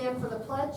stand for the pledge?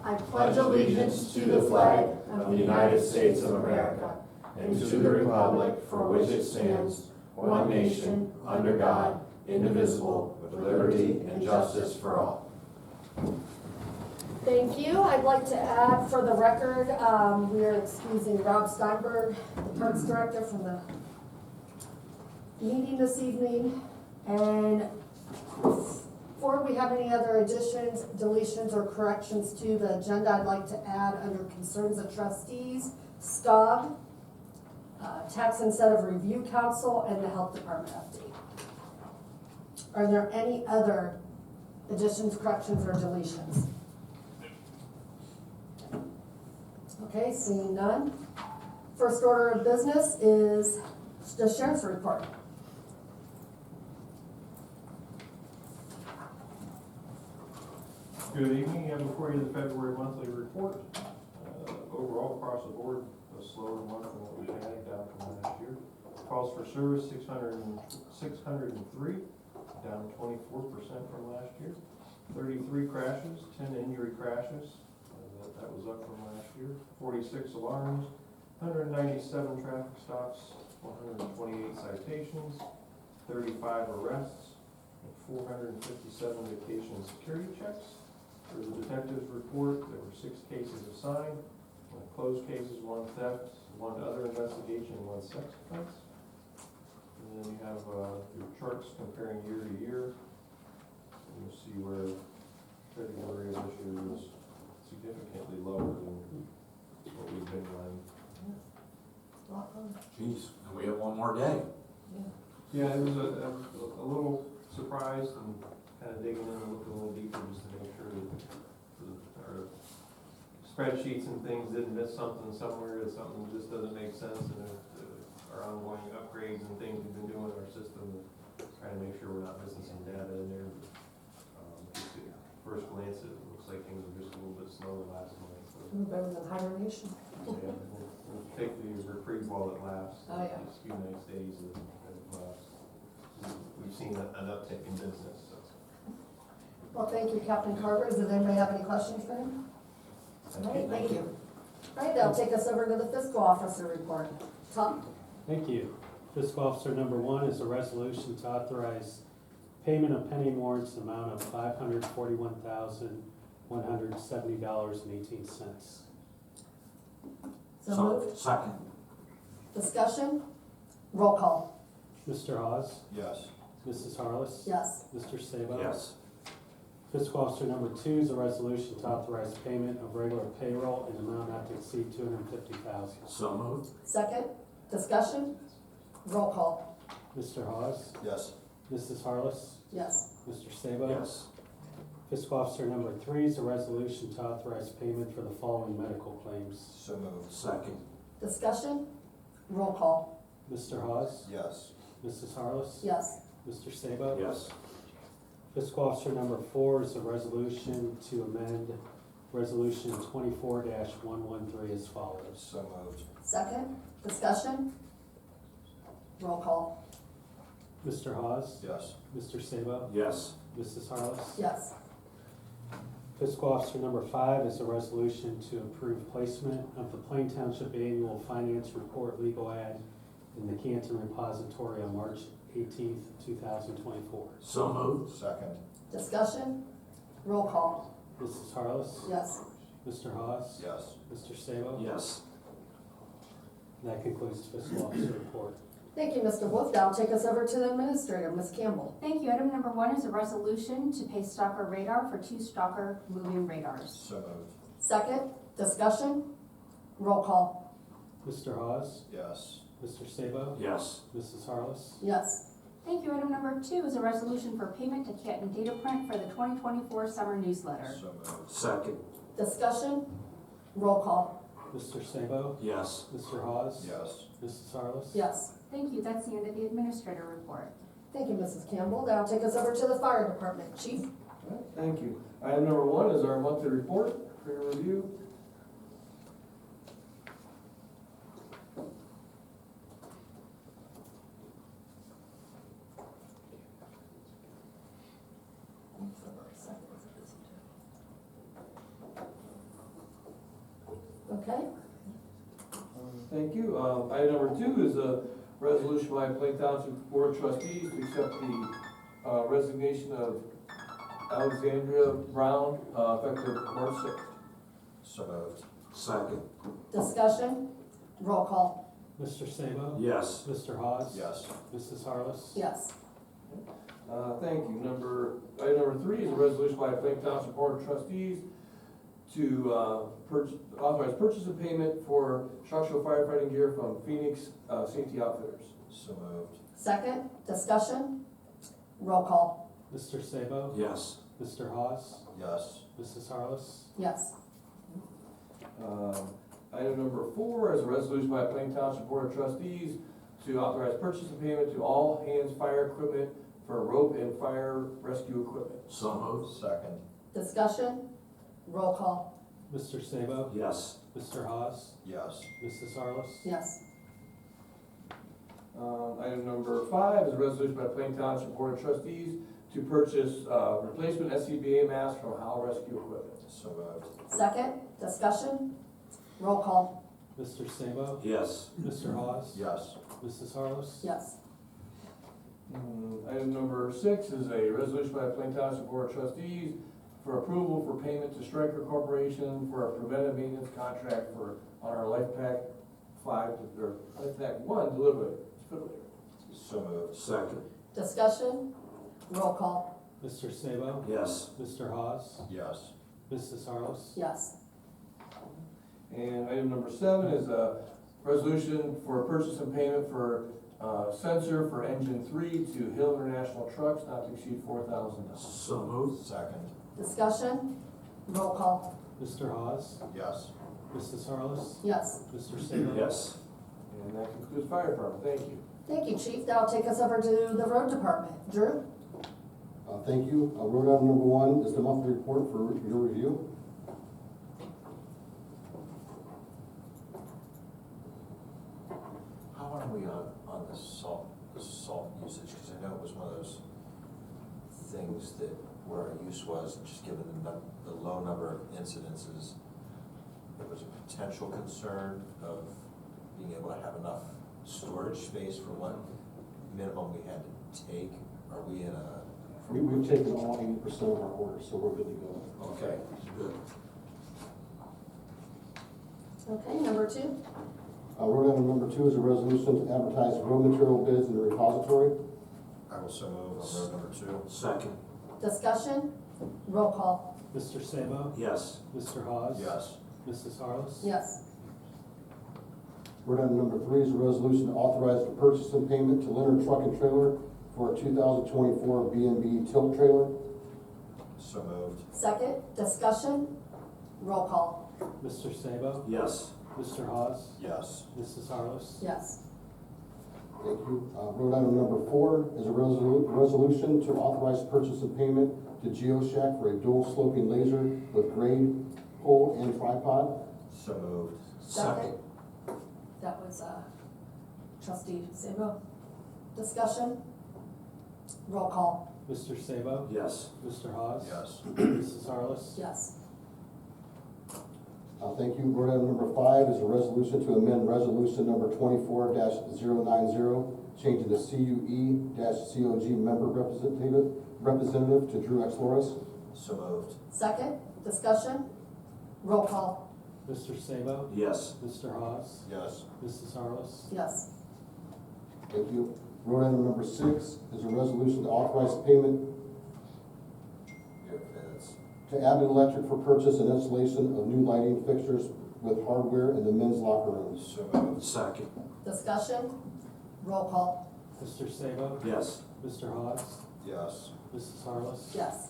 I Pledge allegiance to the flag of the United States of America and to the republic for which it stands, one nation, under God, indivisible, with liberty and justice for all. Thank you. I'd like to add for the record, we are excusing Rob Steinberg, the Parks Director, from the meeting this evening. And before we have any other additions, deletions, or corrections to the agenda, I'd like to add under concerns of trustees, SCOG, Tax Incentive Review Council, and the Health Department update. Are there any other additions, corrections, or deletions? Okay, seeing none. First order of business is the sheriff's report. Good evening. You have before you the February monthly report. Overall, across the board, a slower month than what we had down from last year. Calls for service 603, down 24% from last year. 33 crashes, 10 injury crashes. That was up from last year. 46 alarms, 197 traffic stops, 128 citations, 35 arrests, and 457 vacation and security checks. For the detective's report, there were 6 cases assigned, 1 closed cases, 1 theft, 1 other investigation, and 1 sex offense. And then you have your charts comparing year to year. And you'll see where February of this year was significantly lower than what we've been running. Jeez, and we have one more day. Yeah, it was a little surprised and kind of digging in and looking a little deeper just to make sure that our spreadsheets and things didn't miss something somewhere, that something just doesn't make sense, and our ongoing upgrades and things we've been doing in our system, trying to make sure we're not missing some data in there. Just at first glance, it looks like things are just a little bit slower last month. So, Better than Higher Nation. yeah, we'll take the reprieve while it lasts. Oh, yeah. These few nice days we've seen an uptick in business. So. Well, thank you, Captain Carver. Does anybody have any questions for him? All right, thank you. All right, that'll take us over to the fiscal officer report. Tom? Thank you. Fiscal officer number 1 is a resolution to authorize payment of pending warrants in the amount of $541,170.18. So moved. Second. Discussion? Roll call. Mr. Hawes? Yes. Mrs. Harless? Yes. Mr. Sabo? Yes. Fiscal officer number 2 is a resolution to authorize payment of regular payroll in an amount not to exceed $250,000. So moved. Second? Discussion? Roll call. Mr. Hawes? Yes. Mrs. Harless? Yes. Mr. Sabo? Yes. Fiscal officer number 3 is a resolution to authorize payment for the following medical claims. So moved. Second. Discussion? Roll call. Mr. Hawes? Yes. Mrs. Harless? Yes. Mr. Sabo? Yes. Fiscal officer number 4 is a resolution to amend resolution 24-113 as follows. So moved. Second? Discussion? Roll call. Mr. Hawes? Yes. Mr. Sabo? Yes. Mrs. Harless? Yes. Fiscal officer number 5 is a resolution to approve placement of the Plain Township Annual Finance Report legal ad in the Canton Repository on March 18th, 2024. So moved. Second. Discussion? Roll call. Mrs. Harless? Yes. Mr. Hawes? Yes. Mr. Sabo? Yes. And that concludes the fiscal officer report. Thank you, Mr. Wolf. That'll take us over to the administrator, Ms. Campbell. Thank you. Item number 1 is a resolution to pay Stalker Radar for 2 Stalker moving radars. So moved. Second? Discussion? Roll call. Mr. Hawes? Yes. Mr. Sabo? Yes. Mrs. Harless? Yes. Thank you. Item number 2 is a resolution for payment to Canton Data Print for the 2024 summer newsletter. So moved. Second. Discussion? Roll call. Mr. Sabo? Yes. Mr. Hawes? Yes. Mrs. Harless? Yes. Thank you. That's the end of the administrator report. Thank you, Mrs. Campbell. That'll take us over to the fire department. Chief? All right, thank you. Item number 1 is our monthly report for your review. Okay, Thank you. Item number 2 is a resolution by Plain Township Board of Trustees to accept the resignation of Alexandria Brown, effective March 6th. So moved. Second. discussion, roll call, Mr. Sabo? Yes. Mr. Hawes? Yes. Mrs. Harless? yes. Thank you. Item number 3 is a resolution by Plain Township Board of Trustees to authorize purchase and payment for structural firefighting gear from Phoenix Safety Outfitters. So moved. Second, discussion, roll call, Mr. Sabo? Yes. Mr. Hawes? Yes. Mrs. Harless? yes. Item number 4 is a resolution by Plain Township Board of Trustees to authorize purchase and payment to all hands fire equipment for rope and fire rescue equipment. So moved. Second. Discussion, roll call, Mr. Sabo? Yes. Mr. Hawes? Yes. Mrs. Harless? yes. Item number 5 is a resolution by Plain Township Board of Trustees to purchase replacement SCBA masks from Howell Rescue Equipment. So moved. Second, discussion, roll call, Mr. Sabo? Yes. Mr. Hawes? Yes. Mrs. Harless? yes. Item number 6 is a resolution by Plain Township Board of Trustees for approval for payment to Stryker Corporation for a preventive maintenance contract on our Life Pack 5, or Life Pack 1 defibrillator. So moved. Second. Discussion, roll call, Mr. Sabo? Yes. Mr. Hawes? Yes. Mrs. Harless? yes. And item number 7 is a resolution for purchase and payment for sensor for engine 3 to Hill International Trucks, not to exceed $4,000. So moved. Second. Discussion, roll call, Mr. Hawes? Yes. Mrs. Harless? yes. Mr. Sabo? Yes. And that concludes fire department. Thank you. Thank you, Chief. That'll take us over to the road department. Drew? Thank you. Road item number 1 is the monthly report for your review. How are we on the salt usage? Because I know it was one of those things that where our use was, just given the low number of incidences, there was a potential concern of being able to have enough storage space for what minimum we had to take. Are we in a? We've taken all 80% of our orders, so we're good to go. Okay, good. Okay, number 2, Road item number 2 is a resolution to advertise road material bids in the repository. I will so move on road number 2. Second. discussion, roll call, Mr. Sabo? Yes. Mr. Hawes? Yes. Mrs. Harless? yes. Road item number 3 is a resolution to authorize the purchase and payment to Leonard Truck and Trailer for a 2024 B&B tilt trailer. So moved. Second, discussion, roll call, Mr. Sabo? Yes. Mr. Hawes? Yes. Mrs. Harless? yes. Thank you. Road item number 4 is a resolution to authorize purchase and payment to GeoShack for a dual sloping laser with grade, pole, and tripod. So moved. Second. That was trustee Sabo. Discussion, roll call, Mr. Sabo? Yes. Mr. Hawes? Yes. Mrs. Harless? yes. Thank you. Road item number 5 is a resolution to amend resolution number 24-090, changing the CUE-COG member representative to Drew X. Flores. So moved. Second, discussion, roll call, Mr. Sabo? Yes. Mr. Hawes? Yes. Mrs. Harless? yes. Thank you. Road item number 6 is a resolution to authorize payment to Abbott Electric for purchase and installation of new lighting fixtures with hardware in the men's locker rooms. So moved. Second. Discussion, roll call, Mr. Sabo? Yes. Mr. Hawes? Yes. Mrs. Harless? yes.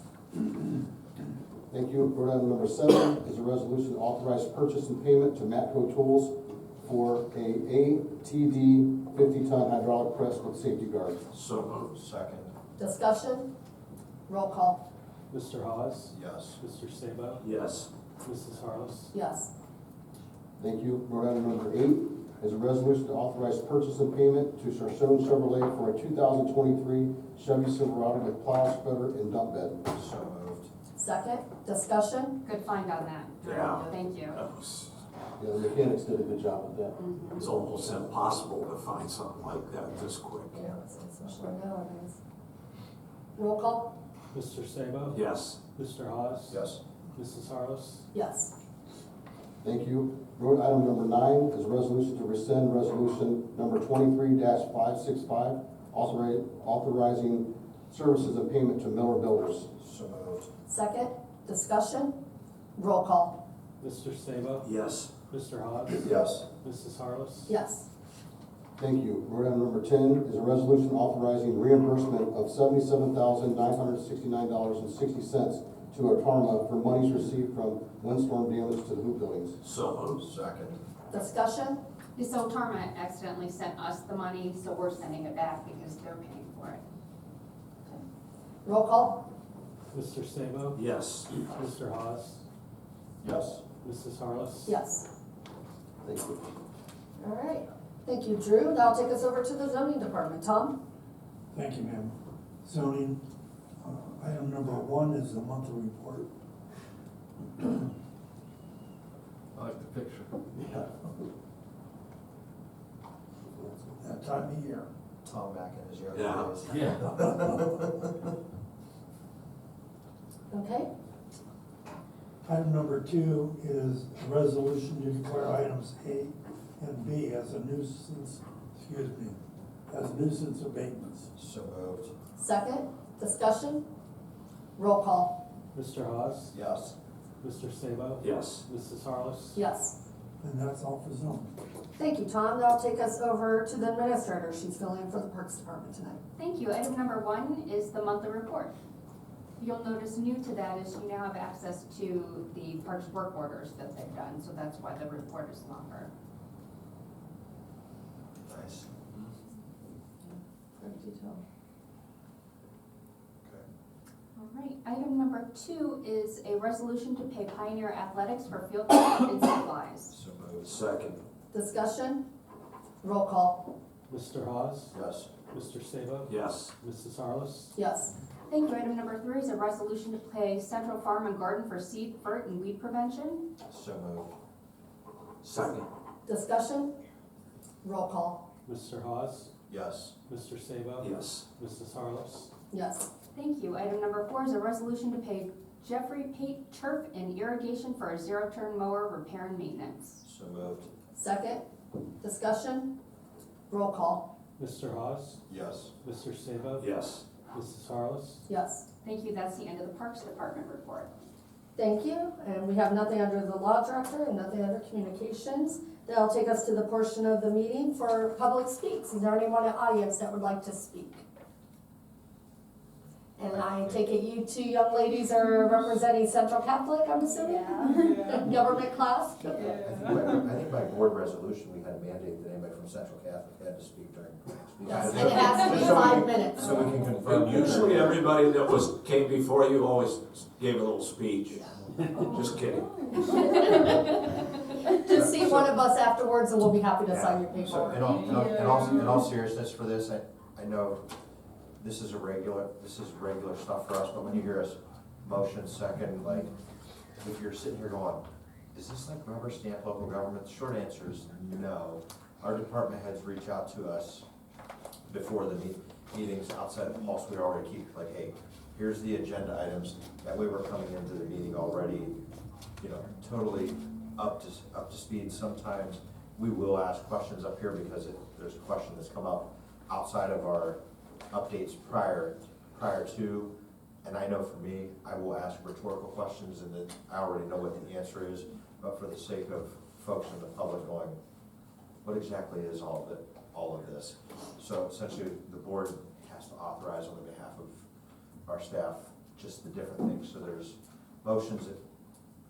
Thank you. Road item number 7 is a resolution to authorize purchase and payment to Matco Tools for a ATD 50-ton hydraulic press with safety guard. So moved. Second. Discussion, roll call, Mr. Hawes? Yes. Mr. Sabo? Yes. Mrs. Harless? yes. Thank you. Road item number 8 is a resolution to authorize purchase and payment to Sarson Chevrolet for a 2023 Chevy Silverado with plow, spreader, and dump bed. So moved. Second, discussion, Good find on that. Drew. Yeah. Thank you. That was Yeah, the mechanics did a good job with that. It's almost impossible to find something like that this quick. Yeah, especially nowadays. Roll call? Mr. Sabo? Yes. Mr. Hawes? Yes. Mrs. Harless? Yes. Thank you. Road item number 9 is a resolution to rescind resolution number 23-565, authorizing services and payment to Miller Builders. So moved. Second, discussion? Roll call? Mr. Sabo? Yes. Mr. Hawes? Yes. Mrs. Harless? Yes. Thank you. Road item number 10 is a resolution authorizing reimbursement of $77,969.60 to Artarma for monies received from windstorm damage to the hoop buildings. So moved. Second. Discussion? So Tarma accidentally sent us the money, so we're sending it back because they're paying for it. Roll call? Mr. Sabo? Yes. Mr. Hawes? Yes. Mrs. Harless? Yes. Thank you. All right. Thank you, Drew. Now take us over to the zoning department. Tom? Thank you, ma'am. Zoning, item number 1 is the monthly report. I like the picture. Yeah. That time of year. Tom back in his yard. Yeah. Okay. Item number 2 is a resolution to declare items A and B as a nuisance, as nuisance abatements. So moved. Second, discussion? Roll call? Mr. Hawes? Yes. Mr. Sabo? Yes. Mrs. Harless? Yes. And that's all for zoning. Thank you, Tom. Now take us over to the administrator. She's filling in for the Parks Department tonight. Thank you. Item number 1 is the monthly report. You'll notice new to that is you now have access to the Parks work orders that they've done, so that's why the report is longer. Nice. Very detailed. All right, item number 2 is a resolution to pay Pioneer Athletics for field trip and supplies. So moved. Second. Discussion? Roll call? Mr. Hawes? Yes. Mr. Sabo? Yes. Mrs. Harless? Yes. Thank you. Item number 3 is a resolution to pay Central Farm and Garden for seed, fert, and weed prevention. So moved. Second. Discussion? Roll call? Mr. Hawes? Yes. Mr. Sabo? Yes. Mrs. Harless? Yes. Thank you. Item number 4 is a resolution to pay Jeffrey Pate Turf and Irrigation for a zero-turn mower repair and maintenance. So moved. Second, discussion? Roll call? Mr. Hawes? Yes. Mr. Sabo? Yes. Mrs. Harless? Yes. Thank you. That's the end of the Parks Department report. Thank you. And we have nothing under the law director and nothing under communications. That'll take us to the portion of the meeting for public speaks. Is there anyone in the audience that would like to speak? And I take it you two young ladies are representing Central Catholic, I'm assuming? Government class? I think by board resolution, we had mandated that anybody from Central Catholic had to speak during. Yes, and it has to be 5 minutes. So we can confirm. Usually everybody that came before you always gave a little speech. Just kidding. Just see one of us afterwards and we'll be happy to sign your So paperwork. in all seriousness for this, I know this is regular stuff for us, but when you hear us motion second, like, if you're sitting here going, is this like rubber stamp local government? The short answer is no. Our department heads reach out to us before the meetings outside of Pulse. We already keep like, hey, here's the agenda items. That way we're coming into the meeting already, totally up to speed. Sometimes we will ask questions up here because there's a question that's come up outside of our updates prior to, and I know for me, I will ask rhetorical questions and then I already know what the answer is, but for the sake of folks in the public going, what exactly is all of this? So essentially, the board has to authorize on the behalf of our staff just the different things. So there's motions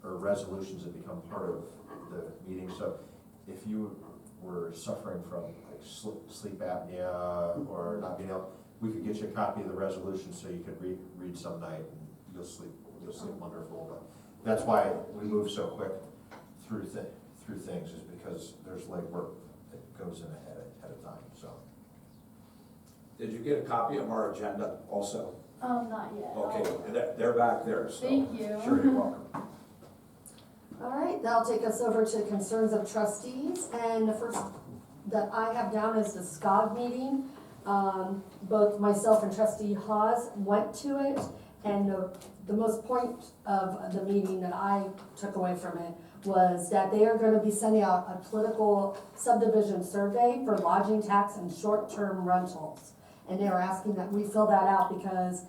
or resolutions that become part of the meeting. So if you were suffering from like sleep apnea or not being able, we could get you a copy of the resolution so you could read some night and you'll sleep wonderful. But that's why we move so quick through things, is because there's legwork that goes in ahead of time. So Did you get a copy of our agenda also? Not yet. Okay, they're back there, so. Thank you. Sure, you're welcome. All right, that'll take us over to concerns of trustees, and the first that I have down is the SCOG meeting. Both myself and trustee Hawes went to it, and the most point of the meeting that I took away from it was that they are gonna be sending out a political subdivision survey for lodging tax and short-term rentals. And they were asking that we fill that out because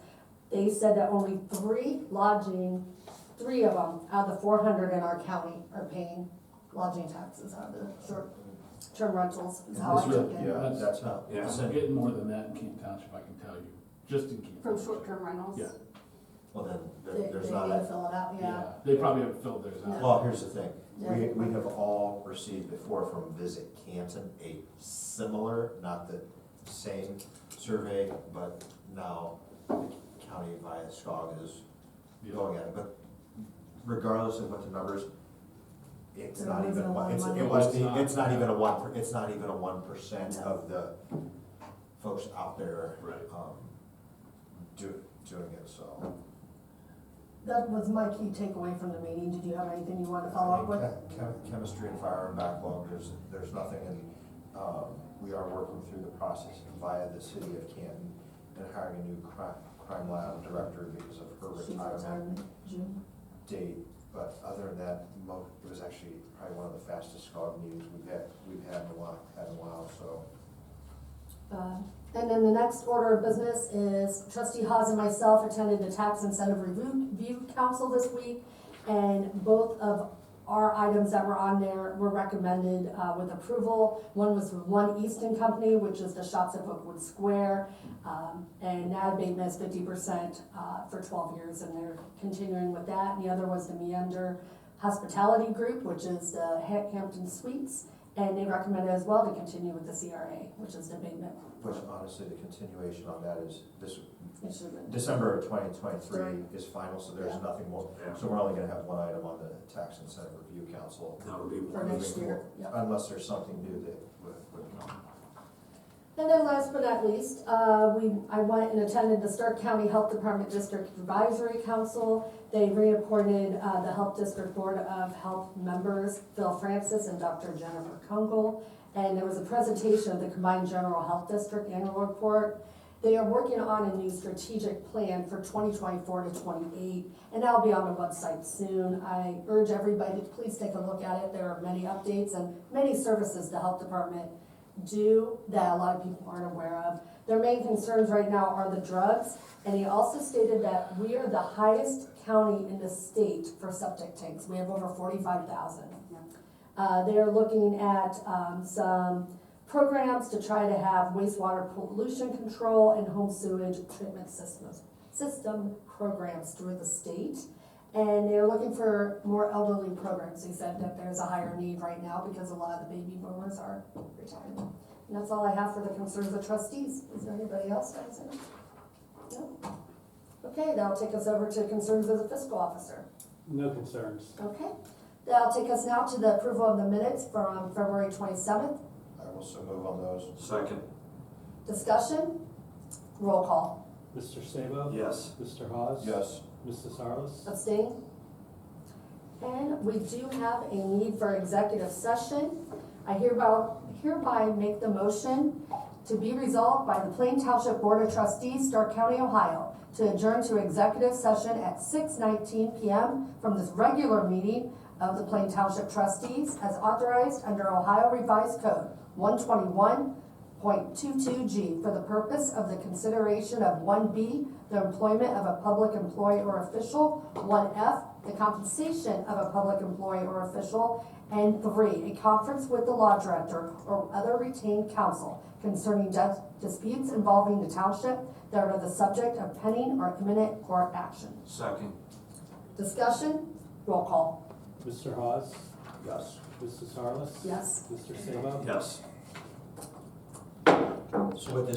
they said that only three of them out of the 400 in our county are paying lodging taxes out of the short-term rentals, is how I took it. Yeah, that's how. Yeah, I'm getting more than that in Kent Township, I can tell you, just in Kent. From Township. short-term rentals? Yeah. Well, then, They there's need not to a, fill it out, yeah. They probably haven't filled theirs out. well, here's the thing, Yeah. we have all received before from Visit Canton a similar, not the same survey, but now the county via SCOG is going at it, but regardless of what the numbers, it's They're not losing even, a lot of it's, money. it was, It's not. it's not even a 1% of the folks out there, Right. doing it, so. That was my key takeaway from the meeting. Did you have anything you wanted to follow up with? Chemistry and fire and backlog, there's nothing, and, we are working through the process via the city of Canton and hiring a new crime lab director because of her She's retirement retiring in June. date. But other than that, it was actually probably one of the fastest SCOG meetings we've had in a while, so. And then the next order of business is trustee Hawes and myself attended the Tax Incentive Review Council this week. And both of our items that were on there were recommended with approval. One was from One Easton Company, which is the shops at Oakwood Square. And that abatement is 50% for 12 years, and they're continuing with that. And the other was the Meander Hospitality Group, which is the Hampton Suites. And they recommended as well to continue with the CRA, which is the abatement. Which honestly, the continuation on that is this, It should have been. December of 2023 is final, so there's Yeah. nothing more. Yeah. So we're only gonna have one item on the Tax Incentive Review Council. That would be For next moving year, forward, yep. Unless there's something new that would come. And then last but not least, I went and attended the Stark County Health Department District Advisory Council. They reappointed the Health District Board of Health members, Phil Francis and Dr. Jennifer Kunkel. And there was a presentation of the Combined General Health District Annual Report. They are working on a new strategic plan for 2024 to 28, and that'll be on the website soon. I urge everybody to please take a look at it. There are many updates and many services the health department do that a lot of people aren't aware of. Their main concerns right now are the drugs, and he also stated that we are the highest county in the state for septic tanks. We have over 45,000. They are looking at some programs to try to have wastewater pollution control and home sewage treatment system programs through the state. And they're looking for more elderly programs. They said that there's a higher need right now because a lot of the baby boomers are retiring. And that's all I have for the concerns of trustees. Is there anybody else that has any? No? Okay, that'll take us over to concerns of the fiscal officer. No concerns. Okay, that'll take us now to the approval of the minutes from February 27th. I will so move on those. Second. Discussion, roll call. Mr. Sabo? Yes. Mr. Hawes? Yes. Mrs. Harless? Abstain? And we do have a need for executive session. I hereby make the motion to be resolved by the Plain Township Board of Trustees, Stark County, Ohio, to adjourn to executive session at 6:19 p.m. from this regular meeting of the Plain Township Trustees as authorized under Ohio Revised Code 121.22G for the purpose of the consideration of 1B, the employment of a public employee or official, 1F, the compensation of a public employee or official, and 3, a conference with the law director or other retained counsel concerning disputes involving the township that are the subject of pending or imminent court action. Second. Discussion, roll call. Mr. Hawes? Yes. Mrs. Harless? Yes. Mr. Sabo? Yes. So with this